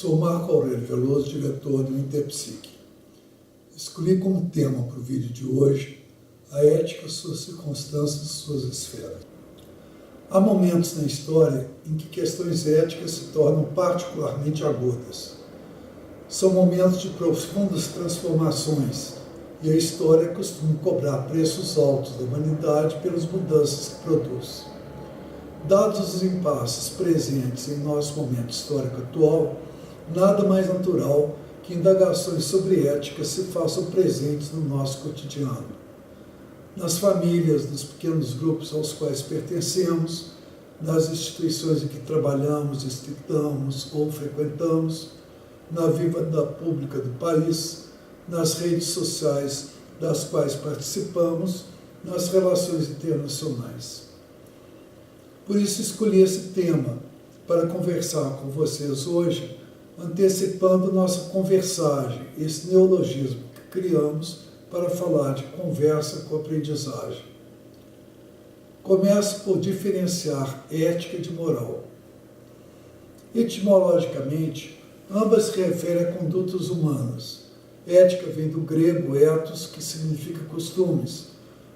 Sou Marco Aurélio Veloso, diretor do Interpsique. Escolhi como tema para o vídeo de hoje a ética, suas circunstâncias e suas esferas. Há momentos na história em que questões éticas se tornam particularmente agudas. São momentos de profundas transformações e a história costuma cobrar preços altos da humanidade pelas mudanças que produz. Dados os impasses presentes em nosso momento histórico atual, nada mais natural que indagações sobre ética se façam presentes no nosso cotidiano. Nas famílias, nos pequenos grupos aos quais pertencemos, nas instituições em que trabalhamos, estudamos ou frequentamos, na vida pública do país, nas redes sociais das quais participamos, nas relações internacionais. Por isso escolhi esse tema para conversar com vocês hoje, antecipando nossa conversagem, esse neologismo que criamos para falar de conversa com aprendizagem. Começo por diferenciar ética de moral. Etimologicamente, ambas se referem a condutas humanas. Ética vem do grego ethos, que significa costumes.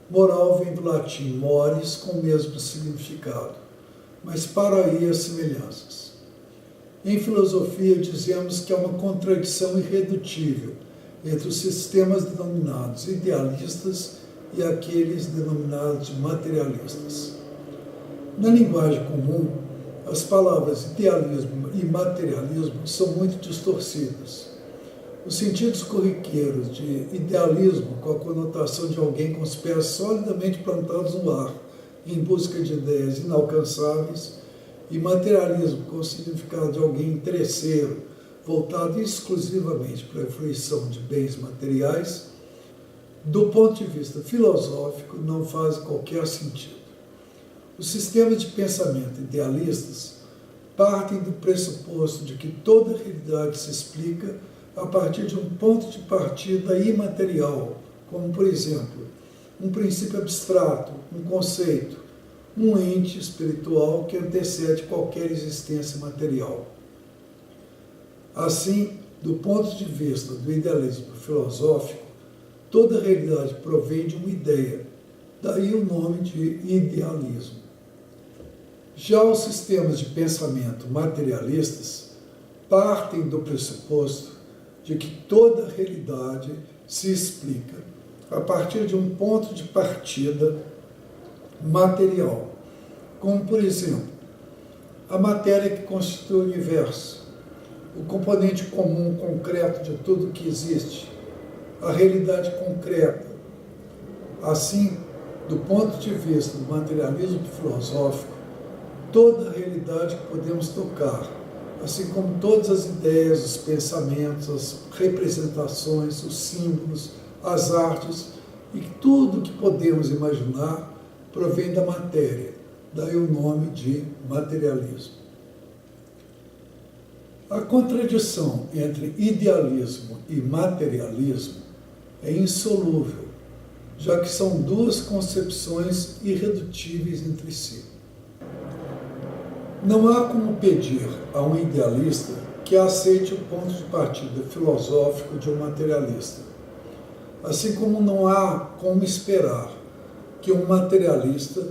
Moral vem do latim mores, com o mesmo significado. Mas para aí as semelhanças. Em filosofia, dizemos que há uma contradição irredutível entre os sistemas denominados idealistas e aqueles denominados materialistas. Na linguagem comum, as palavras idealismo e materialismo são muito distorcidas. Os sentidos corriqueiros de idealismo, com a conotação de alguém com os pés solidamente plantados no ar, em busca de ideias inalcançáveis, e materialismo, com o significado de alguém interesseiro, voltado exclusivamente para a fruição de bens materiais, do ponto de vista filosófico, não faz qualquer sentido. Os sistemas de pensamento idealistas partem do pressuposto de que toda a realidade se explica a partir de um ponto de partida imaterial, como, por exemplo, um princípio abstrato, um conceito, um ente espiritual que antecede qualquer existência material. Assim, do ponto de vista do idealismo filosófico, toda a realidade provém de uma ideia, daí o nome de idealismo. Já os sistemas de pensamento materialistas partem do pressuposto de que toda a realidade se explica a partir de um ponto de partida material, como, por exemplo, a matéria que constitui o universo, o componente comum concreto de tudo que existe, a realidade concreta. Assim, do ponto de vista do materialismo filosófico, toda a realidade que podemos tocar, assim como todas as ideias, os pensamentos, as representações, os símbolos, as artes, e tudo que podemos imaginar provém da matéria, daí o nome de materialismo. A contradição entre idealismo e materialismo é insolúvel, já que são duas concepções irredutíveis entre si. Não há como pedir a um idealista que aceite o ponto de partida filosófico de um materialista, assim como não há como esperar que um materialista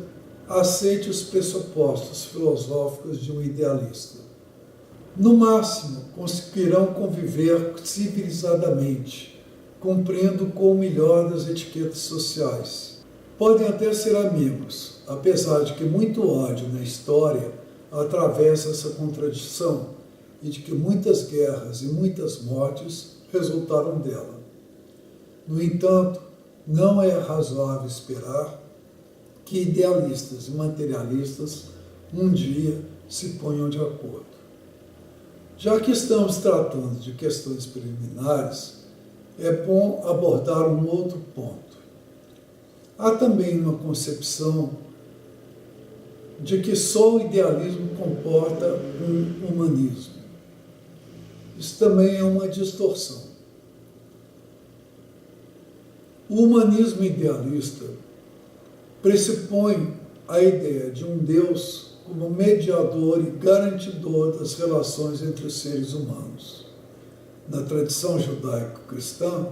aceite os pressupostos filosóficos de um idealista. No máximo, conseguirão conviver civilizadamente, cumprindo com o melhor das etiquetas sociais. Podem até ser amigos, apesar de que muito ódio na história atravessa essa contradição e de que muitas guerras e muitas mortes resultaram dela. No entanto, não é razoável esperar que idealistas e materialistas um dia se ponham de acordo. Já que estamos tratando de questões preliminares, é bom abordar um outro ponto. Há também uma concepção de que só o idealismo comporta um humanismo. Isso também é uma distorção. O humanismo idealista pressupõe a ideia de um Deus como mediador e garantidor das relações entre os seres humanos. Na tradição judaico-cristã,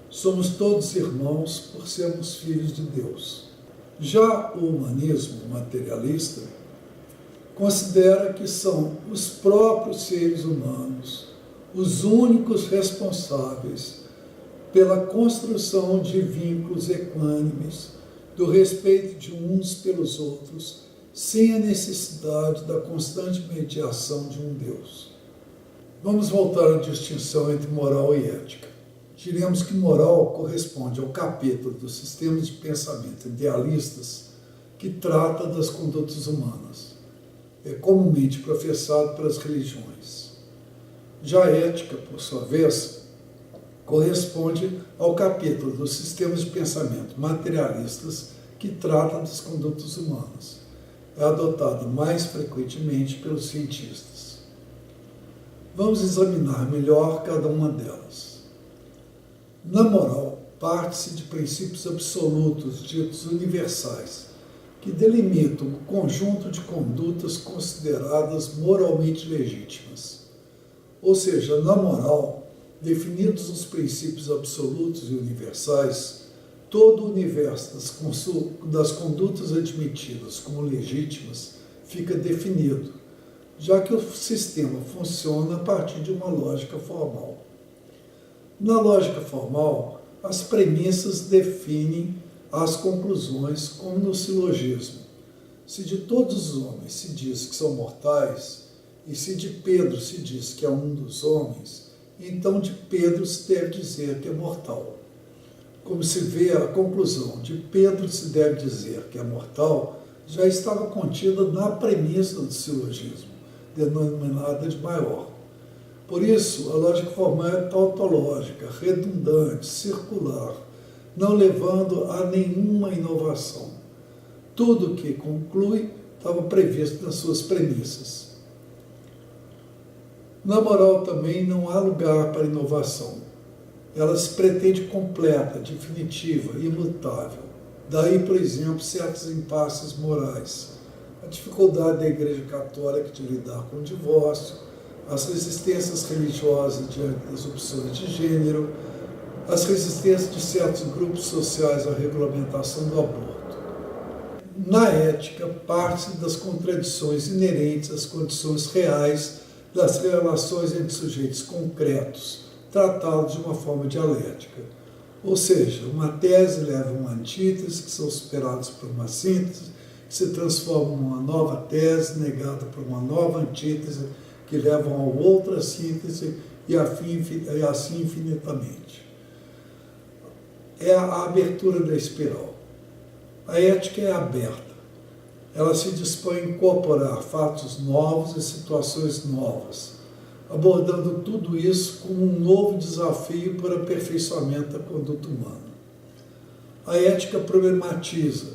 somos todos irmãos por sermos filhos de Deus. Já o humanismo materialista considera que são os próprios seres humanos os únicos responsáveis pela construção de vínculos equânimes, do respeito de uns pelos outros, sem a necessidade da constante mediação de um Deus. Vamos voltar à distinção entre moral e ética. Diremos que moral corresponde ao capítulo dos sistemas de pensamento idealistas que trata das condutas humanas. É comumente professado pelas religiões. Já a ética, por sua vez, corresponde ao capítulo dos sistemas de pensamento materialistas que trata das condutas humanas. É adotada mais frequentemente pelos cientistas. Vamos examinar melhor cada uma delas. Na moral, parte-se de princípios absolutos, ditos universais, que delimitam o conjunto de condutas consideradas moralmente legítimas. Ou seja, na moral, definidos os princípios absolutos e universais, todo o universo das condutas admitidas como legítimas fica definido, já que o sistema funciona a partir de uma lógica formal. Na lógica formal, as premissas definem as conclusões, como no silogismo. Se de todos os homens se diz que são mortais, e se de Pedro se diz que é um dos homens, então de Pedro se deve dizer que é mortal. Como se vê, a conclusão de Pedro se deve dizer que é mortal já estava contida na premissa do silogismo, denominada de maior. Por isso, a lógica formal é tautológica, redundante, circular, não levando a nenhuma inovação. Tudo o que conclui estava previsto nas suas premissas. Na moral também não há lugar para inovação. Ela se pretende completa, definitiva, imutável. Daí, por exemplo, certos impasses morais. A dificuldade da Igreja Católica de lidar com o divórcio, as resistências religiosas diante das opções de gênero, as resistências de certos grupos sociais à regulamentação do aborto. Na ética, parte-se das contradições inerentes às condições reais das relações entre sujeitos concretos, tratados de uma forma dialética. Ou seja, uma tese leva a uma antítese, que são superados por uma síntese, que se transforma em uma nova tese, negada por uma nova antítese, que levam a outra síntese e assim infinitamente. É a abertura da espiral. A ética é aberta. Ela se dispõe a incorporar fatos novos e situações novas, abordando tudo isso como um novo desafio para o aperfeiçoamento da conduta humana. A ética problematiza,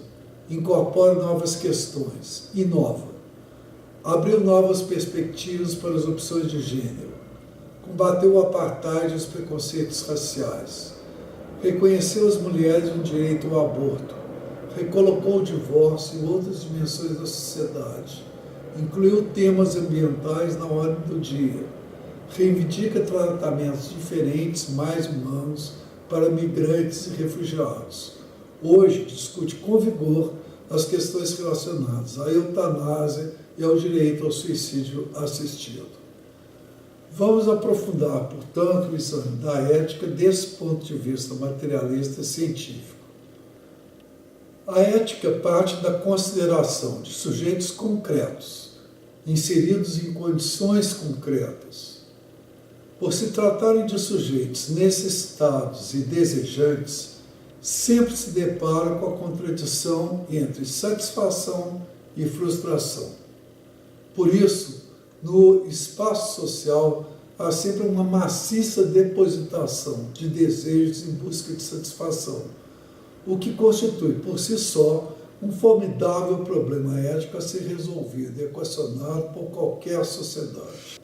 incorpora novas questões, inova, abriu novas perspectivas para as opções de gênero, combateu o apartheid e os preconceitos raciais, reconheceu às mulheres o direito ao aborto, recolocou o divórcio e outras dimensões da sociedade, incluiu temas ambientais na ordem do dia, reivindica tratamentos diferentes, mais humanos, para migrantes e refugiados. Hoje discute com vigor as questões relacionadas à eutanásia e ao direito ao suicídio assistido. Vamos aprofundar, portanto, o exame da ética desse ponto de vista materialista e científico. A ética parte da consideração de sujeitos concretos, inseridos em condições concretas. Por se tratarem de sujeitos necessitados e desejantes, sempre se depara com a contradição entre satisfação e frustração. Por isso, no espaço social, há sempre uma maciça depositação de desejos em busca de satisfação, o que constitui, por si só, um formidável problema ético a ser resolvido e equacionado por qualquer sociedade.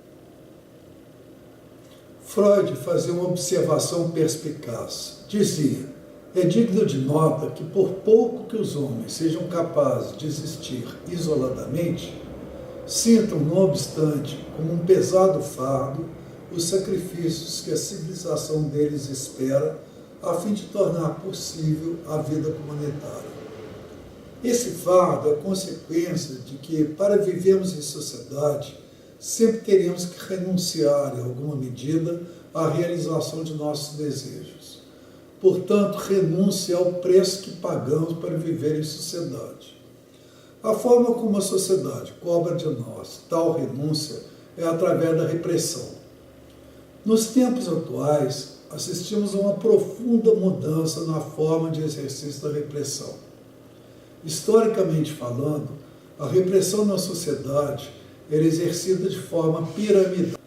Freud fazia uma observação perspicaz. Dizia: é digno de nota que, por pouco que os homens sejam capazes de existir isoladamente, sintam, não obstante, como um pesado fardo os sacrifícios que a civilização deles espera a fim de tornar possível a vida comunitária. Esse fardo é consequência de que, para vivermos em sociedade, sempre teremos que renunciar, em alguma medida, à realização de nossos desejos. Portanto, renúncia ao preço que pagamos para viver em sociedade. A forma como a sociedade cobra de nós tal renúncia é através da repressão. Nos tempos atuais, assistimos a uma profunda mudança na forma de exercício da repressão. Historicamente falando, a repressão na sociedade era exercida de forma piramidal.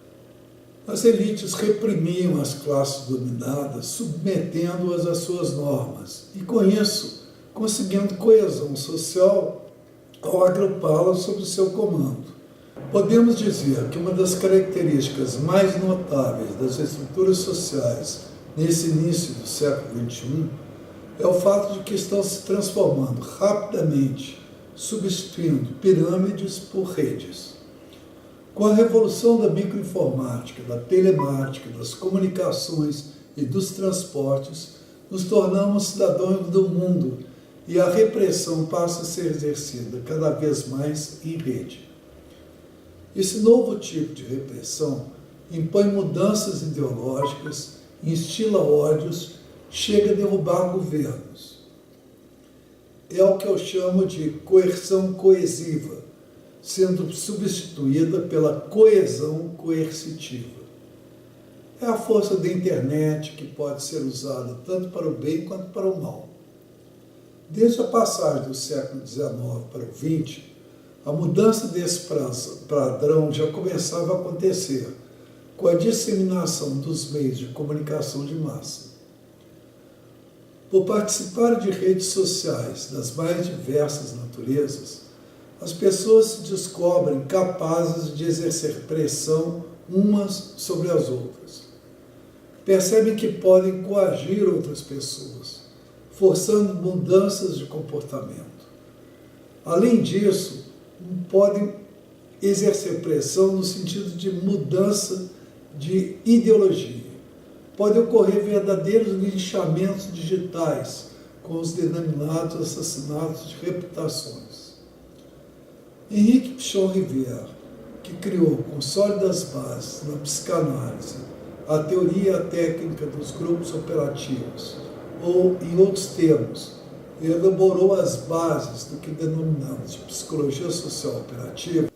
As elites reprimiam as classes dominadas, submetendo-as às suas normas, e com isso, conseguindo coesão social ao agrupá-las sob o seu comando. Podemos dizer que uma das características mais notáveis das estruturas sociais nesse início do século XXI é o fato de que estão se transformando rapidamente, substituindo pirâmides por redes. Com a revolução da microinformática, da telemática, das comunicações e dos transportes, nos tornamos cidadãos do mundo e a repressão passa a ser exercida cada vez mais em rede. Esse novo tipo de repressão impõe mudanças ideológicas, instila ódios, chega a derrubar governos. É o que eu chamo de coerção coesiva, sendo substituída pela coesão coercitiva. É a força da internet que pode ser usada tanto para o bem quanto para o mal. Desde a passagem do século XIX para o XX, a mudança desse padrão já começava a acontecer com a disseminação dos meios de comunicação de massa. Por participar de redes sociais das mais diversas naturezas, as pessoas se descobrem capazes de exercer pressão umas sobre as outras. Percebem que podem coagir outras pessoas, forçando mudanças de comportamento. Além disso, podem exercer pressão no sentido de mudança de ideologia. Podem ocorrer verdadeiros linchamentos digitais, com os denominados assassinatos de reputações. Henrique Pichon Rivière, que criou com sólidas bases na psicanálise a teoria e a técnica dos grupos operativos, ou, em outros termos, elaborou as bases do que denominamos de psicologia social operativa,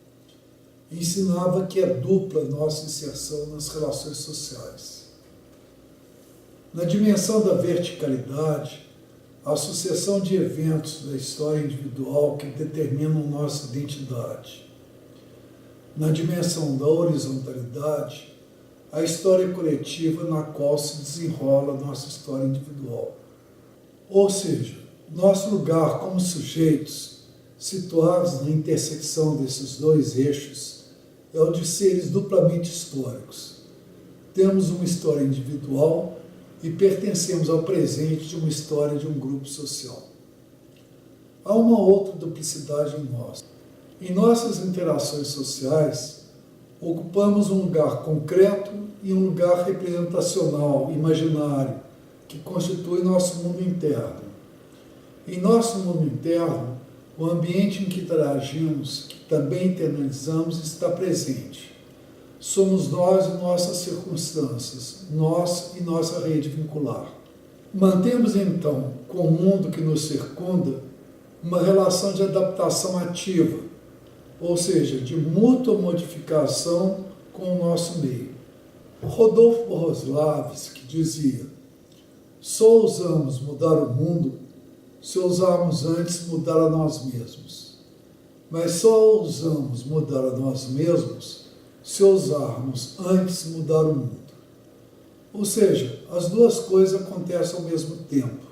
e ensinava que é dupla nossa inserção nas relações sociais. Na dimensão da verticalidade, a sucessão de eventos da história individual que determinam nossa identidade. Na dimensão da horizontalidade, a história coletiva na qual se desenrola nossa história individual. Ou seja, nosso lugar como sujeitos, situados na intersecção desses dois eixos, é o de seres duplamente históricos. Temos uma história individual e pertencemos ao presente de uma história de um grupo social. Há uma outra duplicidade em nós. Em nossas interações sociais, ocupamos um lugar concreto e um lugar representacional, imaginário, que constitui nosso mundo interno. Em nosso mundo interno, o ambiente em que interagimos, que também internalizamos, está presente. Somos nós e nossas circunstâncias, nós e nossa rede vincular. Mantemos, então, com o mundo que nos circunda, uma relação de adaptação ativa, ou seja, de mútua modificação com o nosso meio. Rodolfo Boroslavski dizia: só ousamos mudar o mundo se ousarmos antes mudar a nós mesmos. Mas só ousamos mudar a nós mesmos se ousarmos antes mudar o mundo. Ou seja, as duas coisas acontecem ao mesmo tempo.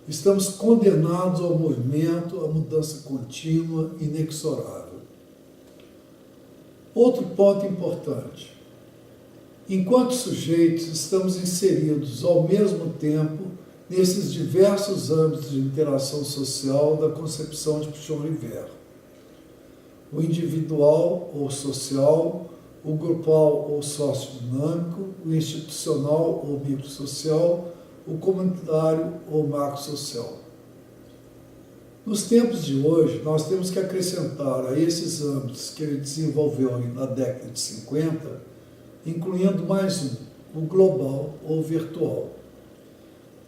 Estamos condenados ao movimento, à mudança contínua e inexorável. Outro ponto importante. Enquanto sujeitos, estamos inseridos ao mesmo tempo nesses diversos âmbitos de interação social da concepção de Pichon Rivière. o individual ou social, o grupal ou sociodinâmico, o institucional ou microsocial, o comunitário ou macrosocial. Nos tempos de hoje, nós temos que acrescentar a esses âmbitos que ele desenvolveu na década de 50, incluindo mais um, o global ou virtual.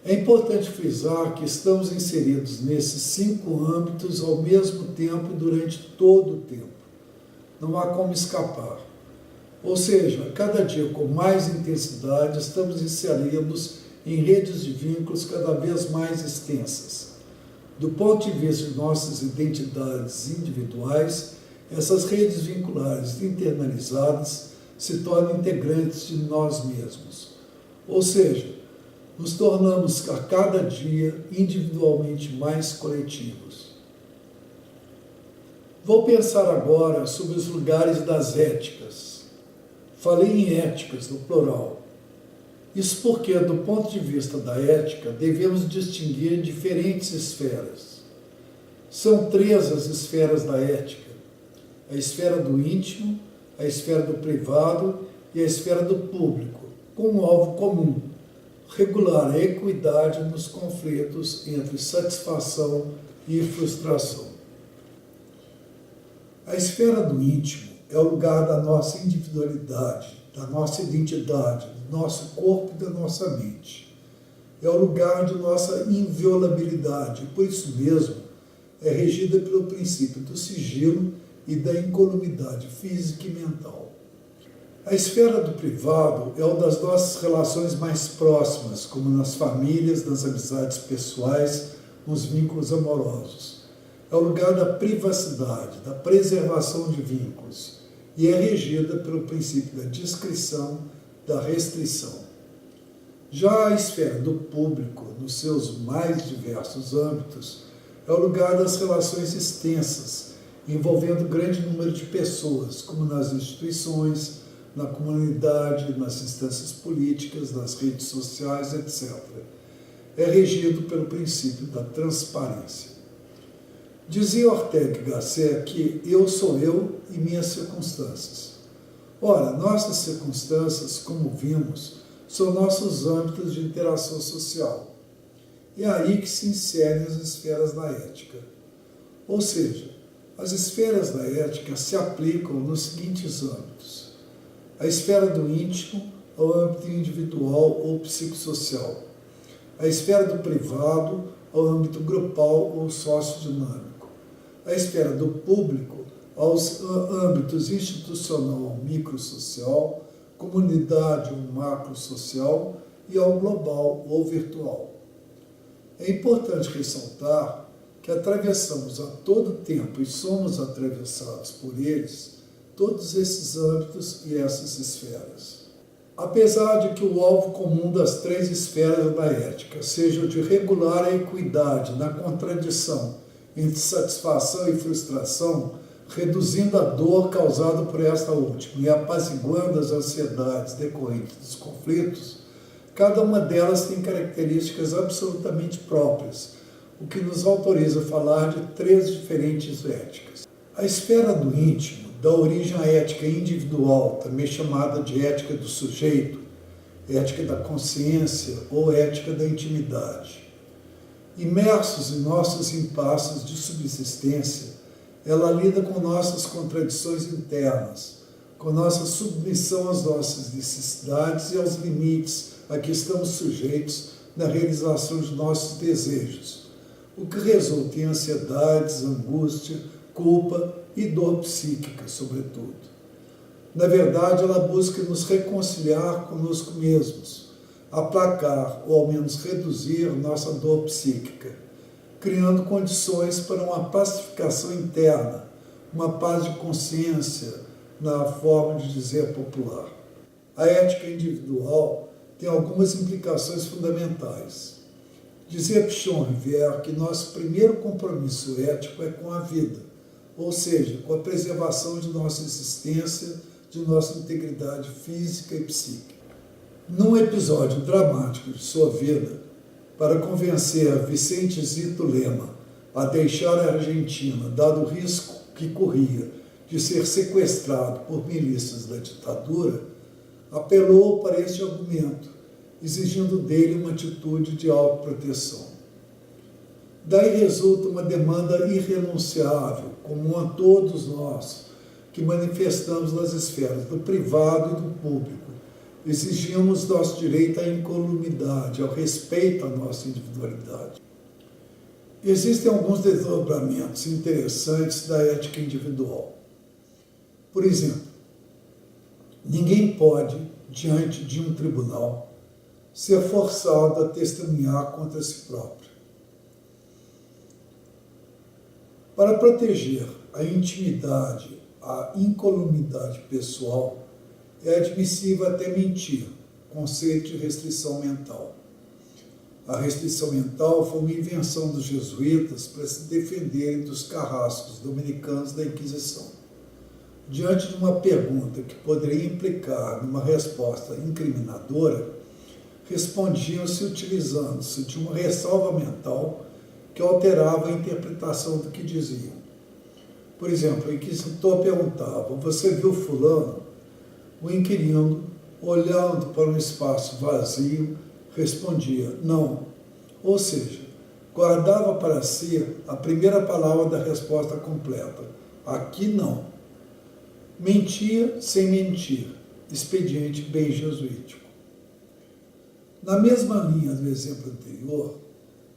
É importante frisar que estamos inseridos nesses 5 âmbitos ao mesmo tempo e durante todo o tempo. Não há como escapar. Ou seja, a cada dia com mais intensidade, estamos inseridos em redes de vínculos cada vez mais extensas. Do ponto de vista de nossas identidades individuais, essas redes vinculares internalizadas se tornam integrantes de nós mesmos. Ou seja, nos tornamos a cada dia individualmente mais coletivos. Vou pensar agora sobre os lugares das éticas. Falei em éticas no plural. Isso porque, do ponto de vista da ética, devemos distinguir diferentes esferas. São 3 as esferas da ética: a esfera do íntimo, a esfera do privado e a esfera do público, com um alvo comum: regular a equidade nos conflitos entre satisfação e frustração. A esfera do íntimo é o lugar da nossa individualidade, da nossa identidade, do nosso corpo e da nossa mente. É o lugar de nossa inviolabilidade, e por isso mesmo é regida pelo princípio do sigilo e da incolumidade física e mental. A esfera do privado é o das nossas relações mais próximas, como nas famílias, nas amizades pessoais, nos vínculos amorosos. É o lugar da privacidade, da preservação de vínculos, e é regida pelo princípio da discrição, da restrição. Já a esfera do público, nos seus mais diversos âmbitos, é o lugar das relações extensas, envolvendo grande número de pessoas, como nas instituições, na comunidade, nas instâncias políticas, nas redes sociais, etc. É regido pelo princípio da transparência. Dizia Ortega y Gasset que eu sou eu e minhas circunstâncias. Ora, nossas circunstâncias, como vimos, são nossos âmbitos de interação social. É aí que se inserem as esferas da ética. Ou seja, as esferas da ética se aplicam nos seguintes âmbitos: a esfera do íntimo ao âmbito individual ou psicossocial, a esfera do privado ao âmbito grupal ou sociodinâmico, a esfera do público aos âmbitos institucional, microsocial, comunidade ou macrosocial e ao global ou virtual. É importante ressaltar que atravessamos a todo tempo e somos atravessados por eles todos esses âmbitos e essas esferas. Apesar de que o alvo comum das 3 esferas da ética seja o de regular a equidade na contradição entre satisfação e frustração, reduzindo a dor causada por esta última e apaziguando as ansiedades decorrentes dos conflitos, cada uma delas tem características absolutamente próprias, o que nos autoriza a falar de 3 diferentes éticas. A esfera do íntimo dá origem à ética individual, também chamada de ética do sujeito, ética da consciência ou ética da intimidade. Imersos em nossos impasses de subsistência, ela lida com nossas contradições internas, com nossa submissão às nossas necessidades e aos limites a que estamos sujeitos na realização de nossos desejos, o que resulta em ansiedades, angústia, culpa e dor psíquica, sobretudo. Na verdade, ela busca nos reconciliar conosco mesmos, aplacar ou ao menos reduzir nossa dor psíquica, criando condições para uma pacificação interna, uma paz de consciência, na forma de dizer popular. A ética individual tem algumas implicações fundamentais. Dizia Pichon Rivière que nosso primeiro compromisso ético é com a vida, ou seja, com a preservação de nossa existência, de nossa integridade física e psíquica. Num episódio dramático de sua vida, para convencer Vicente Zito Lema a deixar a Argentina, dado o risco que corria de ser sequestrado por milícias da ditadura, apelou para este argumento, exigindo dele uma atitude de autoproteção. Daí resulta uma demanda irrenunciável, comum a todos nós, que manifestamos nas esferas do privado e do público. Exigimos nosso direito à incolumidade, ao respeito à nossa individualidade. Existem alguns desdobramentos interessantes da ética individual. Por exemplo, ninguém pode, diante de um tribunal, ser forçado a testemunhar contra si próprio. Para proteger a intimidade, a incolumidade pessoal, é admissível até mentir, conceito de restrição mental. A restrição mental foi uma invenção dos jesuítas para se defenderem dos carrascos dominicanos da Inquisição. Diante de uma pergunta que poderia implicar numa resposta incriminadora, respondiam-se utilizando-se de uma ressalva mental que alterava a interpretação do que diziam. Por exemplo, o inquisitor perguntava: "Você viu fulano?" O inquirindo, olhando para um espaço vazio, respondia: "Não." Ou seja, guardava para si a primeira palavra da resposta completa: "Aqui não." Mentia sem mentir, expediente bem jesuítico. Na mesma linha do exemplo anterior,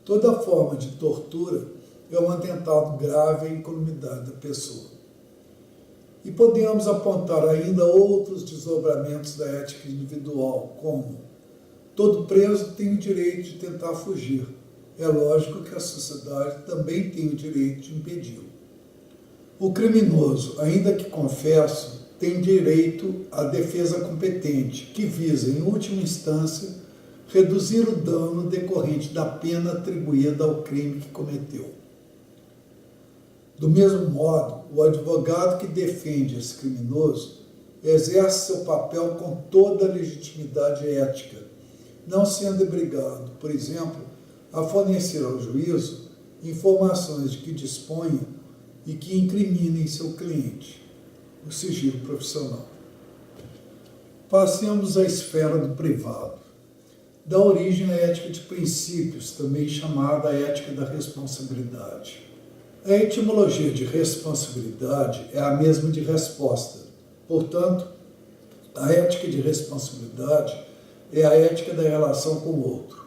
toda forma de tortura é um atentado grave à incolumidade da pessoa. E podemos apontar ainda outros desdobramentos da ética individual, como: todo preso tem o direito de tentar fugir. É lógico que a sociedade também tem o direito de impedi-lo. O criminoso, ainda que confesso, tem direito à defesa competente, que visa, em última instância, reduzir o dano decorrente da pena atribuída ao crime que cometeu. Do mesmo modo, o advogado que defende esse criminoso exerce seu papel com toda a legitimidade ética, não sendo obrigado, por exemplo, a fornecer ao juízo informações de que disponha e que incriminem seu cliente, o sigilo profissional. Passemos à esfera do privado. Dá origem à ética de princípios, também chamada ética da responsabilidade. A etimologia de responsabilidade é a mesma de resposta. Portanto, a ética de responsabilidade é a ética da relação com o outro.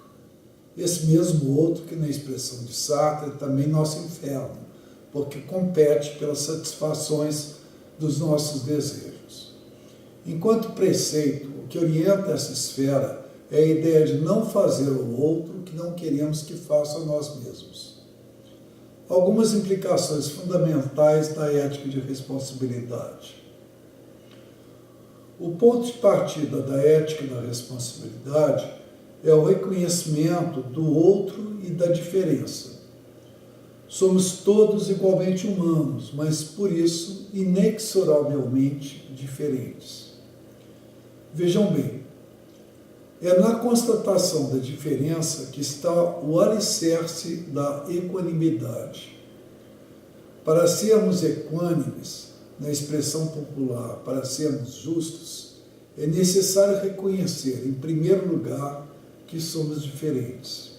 Esse mesmo outro que, na expressão de Sartre, é também nosso inferno, porque compete pelas satisfações dos nossos desejos. Enquanto preceito, o que orienta essa esfera é a ideia de não fazer ao outro o que não queremos que faça a nós mesmos. Algumas implicações fundamentais da ética de responsabilidade. O ponto de partida da ética da responsabilidade é o reconhecimento do outro e da diferença. Somos todos igualmente humanos, mas por isso inexoravelmente diferentes. Vejam bem, é na constatação da diferença que está o alicerce da equanimidade. Para sermos equânimes, na expressão popular, para sermos justos, é necessário reconhecer, em primeiro lugar, que somos diferentes.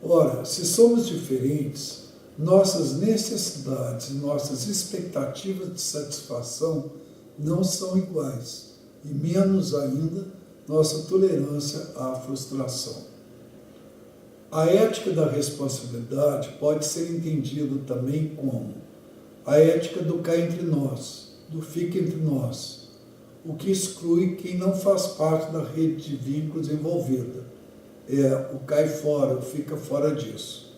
Ora, se somos diferentes, nossas necessidades e nossas expectativas de satisfação não são iguais, e menos ainda nossa tolerância à frustração. A ética da responsabilidade pode ser entendida também como a ética do cá entre nós, do fica entre nós, o que exclui quem não faz parte da rede de vínculos envolvida. É o cai fora, o fica fora disso.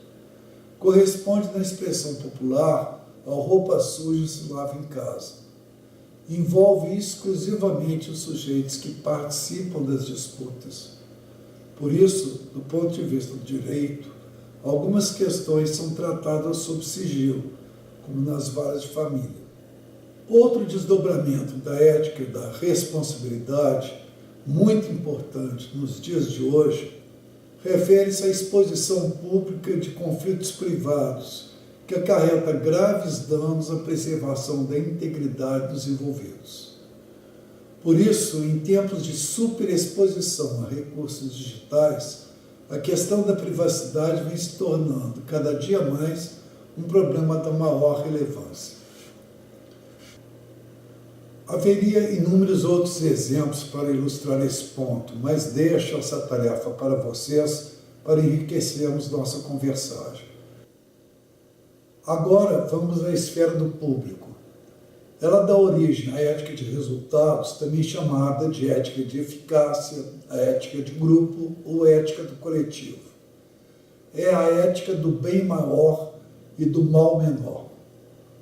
Corresponde, na expressão popular, ao roupa suja se lava em casa. Envolve exclusivamente os sujeitos que participam das disputas. Por isso, do ponto de vista do direito, algumas questões são tratadas sob sigilo, como nas varas de família. Outro desdobramento da ética e da responsabilidade, muito importante nos dias de hoje, refere-se à exposição pública de conflitos privados, que acarreta graves danos à preservação da integridade dos envolvidos. Por isso, em tempos de superexposição a recursos digitais, a questão da privacidade vem se tornando cada dia mais um problema da maior relevância. Haveria inúmeros outros exemplos para ilustrar esse ponto, mas deixo essa tarefa para vocês para enriquecermos nossa conversagem. Agora vamos à esfera do público. Ela dá origem à ética de resultados, também chamada de ética de eficácia, a ética de grupo ou ética do coletivo. É a ética do bem maior e do mal menor.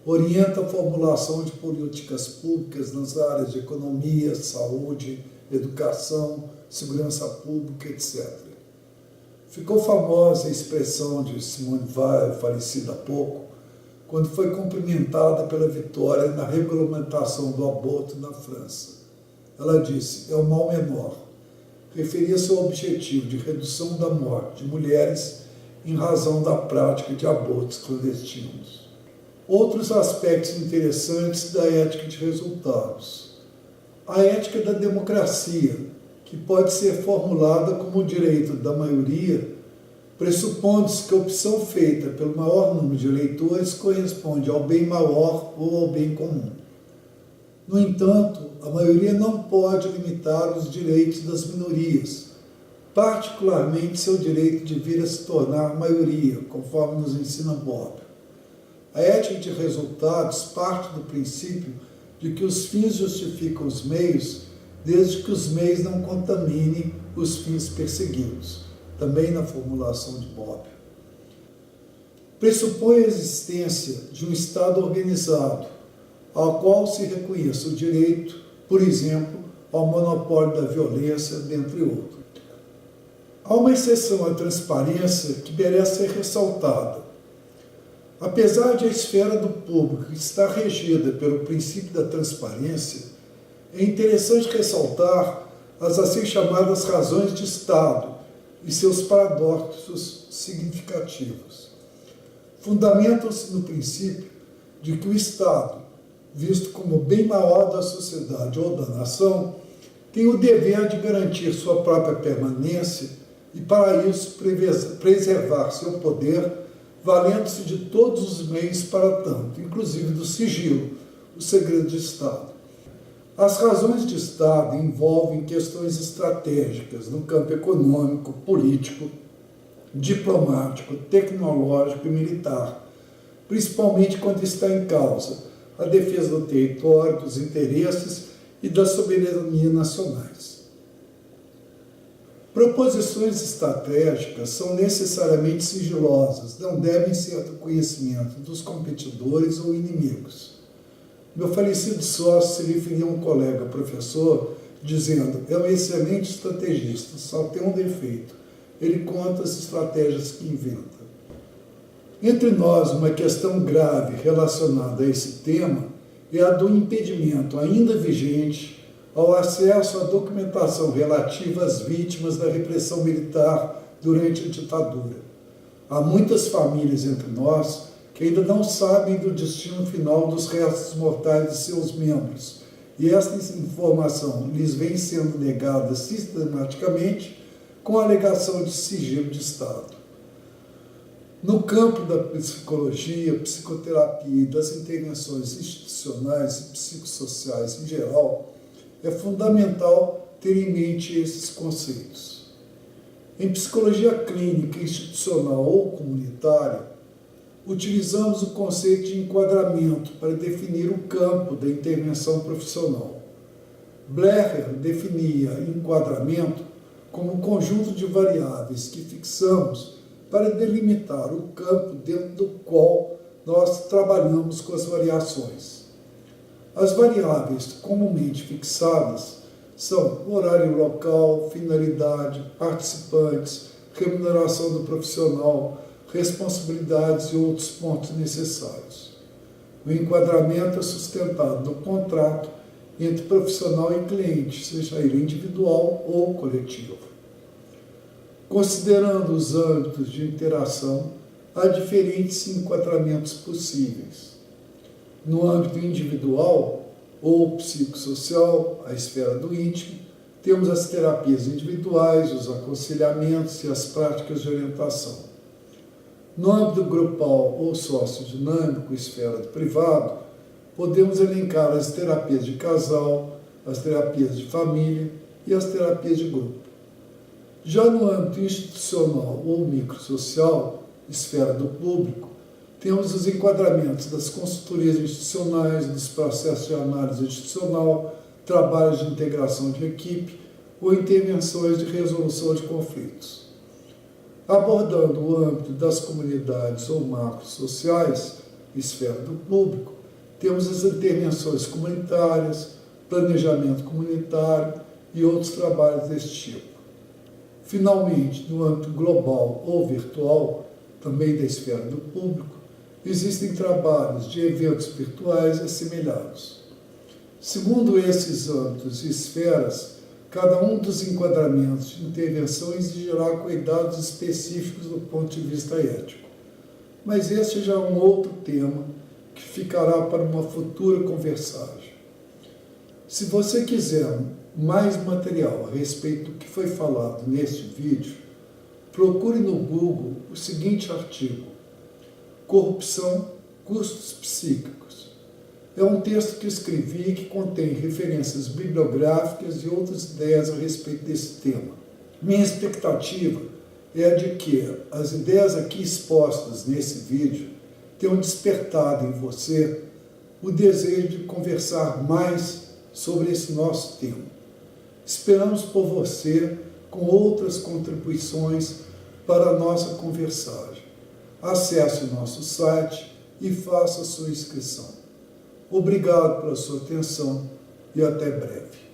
Orienta a formulação de políticas públicas nas áreas de economia, saúde, educação, segurança pública, etc. Ficou famosa a expressão de Simone Weil, falecida há pouco, quando foi cumprimentada pela vitória na regulamentação do aborto na França. Ela disse, é o mal menor. Referia-se ao objetivo de redução da morte de mulheres em razão da prática de abortos clandestinos. Outros aspectos interessantes da ética de resultados. A ética da democracia, que pode ser formulada como o direito da maioria, pressupondo-se que a opção feita pelo maior número de eleitores corresponde ao bem maior ou ao bem comum. No entanto, a maioria não pode limitar os direitos das minorias, particularmente seu direito de vir a se tornar maioria, conforme nos ensina Bob. A ética de resultados parte do princípio de que os fins justificam os meios, desde que os meios não contaminem os fins perseguidos, também na formulação de Bob. Pressupõe a existência de um Estado organizado, ao qual se reconheça o direito, por exemplo, ao monopólio da violência, dentre outros. Há uma exceção à transparência que merece ser ressaltada. Apesar de a esfera do público estar regida pelo princípio da transparência, é interessante ressaltar as assim chamadas razões de Estado e seus paradoxos significativos. Fundamentam-se no princípio de que o Estado, visto como o bem maior da sociedade ou da nação, tem o dever de garantir sua própria permanência e, para isso, preservar seu poder, valendo-se de todos os meios para tanto, inclusive do sigilo, o segredo de Estado. As razões de Estado envolvem questões estratégicas no campo econômico, político, diplomático, tecnológico e militar, principalmente quando está em causa a defesa do território, dos interesses e da soberania nacionais. Proposições estratégicas são necessariamente sigilosas, não devem ser do conhecimento dos competidores ou inimigos. Meu falecido sócio se referia a um colega professor, dizendo, é um excelente estrategista, só tem um defeito, ele conta as estratégias que inventa. Entre nós, uma questão grave relacionada a esse tema é a do impedimento ainda vigente ao acesso à documentação relativa às vítimas da repressão militar durante a ditadura. Há muitas famílias entre nós que ainda não sabem do destino final dos restos mortais de seus membros, e esta informação lhes vem sendo negada sistematicamente com a alegação de sigilo de Estado. No campo da psicologia, psicoterapia e das intervenções institucionais e psicossociais em geral, é fundamental ter em mente esses conceitos. Em psicologia clínica, institucional ou comunitária, utilizamos o conceito de enquadramento para definir o campo da intervenção profissional. Blecher definia enquadramento como um conjunto de variáveis que fixamos para delimitar o campo dentro do qual nós trabalhamos com as variações. As variáveis comumente fixadas são horário local, finalidade, participantes, remuneração do profissional, responsabilidades e outros pontos necessários. O enquadramento é sustentado no contrato entre profissional e cliente, seja ele individual ou coletivo. Considerando os âmbitos de interação, há diferentes enquadramentos possíveis. No âmbito individual ou psicossocial, a esfera do íntimo, temos as terapias individuais, os aconselhamentos e as práticas de orientação. No âmbito grupal ou sociodinâmico, esfera do privado, podemos elencar as terapias de casal, as terapias de família e as terapias de grupo. Já no âmbito institucional ou microsocial, esfera do público, temos os enquadramentos das consultorias institucionais, dos processos de análise institucional, trabalhos de integração de equipe ou intervenções de resolução de conflitos. Abordando o âmbito das comunidades ou macros sociais, esfera do público, temos as intervenções comunitárias, planejamento comunitário e outros trabalhos desse tipo. Finalmente, no âmbito global ou virtual, também da esfera do público, existem trabalhos de eventos virtuais assemelhados. Segundo esses âmbitos e esferas, cada um dos enquadramentos de intervenção exigirá cuidados específicos do ponto de vista ético. Mas este já é um outro tema que ficará para uma futura conversagem. Se você quiser mais material a respeito do que foi falado neste vídeo, procure no Google o seguinte artigo: Corrupção, custos psíquicos. É um texto que escrevi e que contém referências bibliográficas e outras ideias a respeito desse tema. Minha expectativa é a de que as ideias aqui expostas nesse vídeo tenham despertado em você o desejo de conversar mais sobre esse nosso tema. Esperamos por você com outras contribuições para a nossa conversagem. Acesse o nosso site e faça sua inscrição. Obrigado pela sua atenção e até breve.